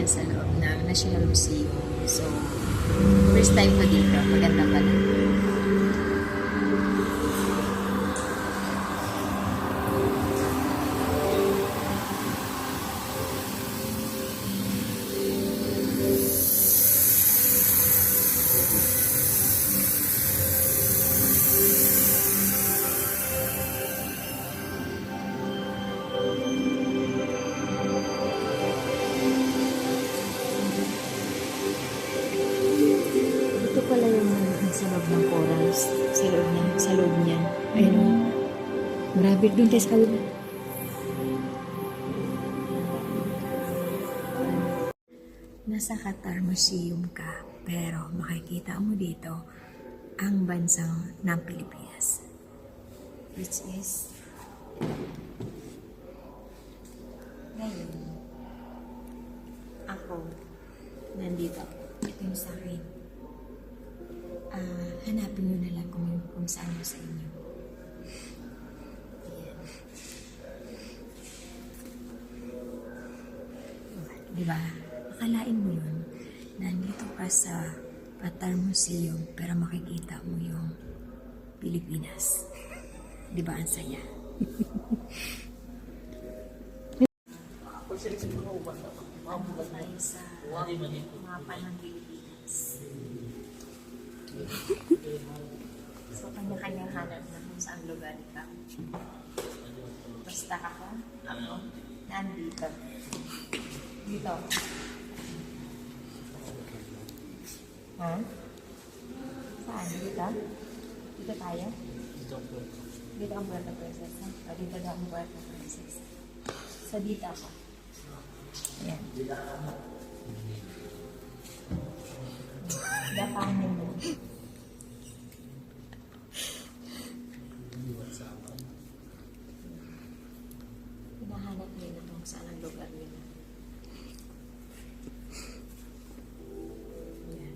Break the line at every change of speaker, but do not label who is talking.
yan sa loob ng National Museum. So, first time ko dito. Maganda pala. Ito pala yung sa loob ng corals. Sa loob niya. Ayun o. Marami doon tayo sa loob. Nasa Qatar Museum ka, pero makikita mo dito ang bansang ng Pilipinas. Which is ngayon, ako nandito. Ito yung sa akin. Hanapin nyo na lang kung saan yung sa inyo. Ayan. Diba? Akalain mo yun. Nandito ka sa Qatar Museum pero makikita mo yung Pilipinas. Diba ang saya? Tayo sa mapa ng Pilipinas. So, kanya-kanyang hanap na kung saan lugar ka. Basta ako, nandito. Dito. Ha? Saan? Dito? Dito tayo? Dito ang Puerto Princesa. O, dito daw ang Puerto Princesa. So, dito ako. Ayan. Dapanin mo. Hinahanap nila kung saan ang lugar nila. Ayan.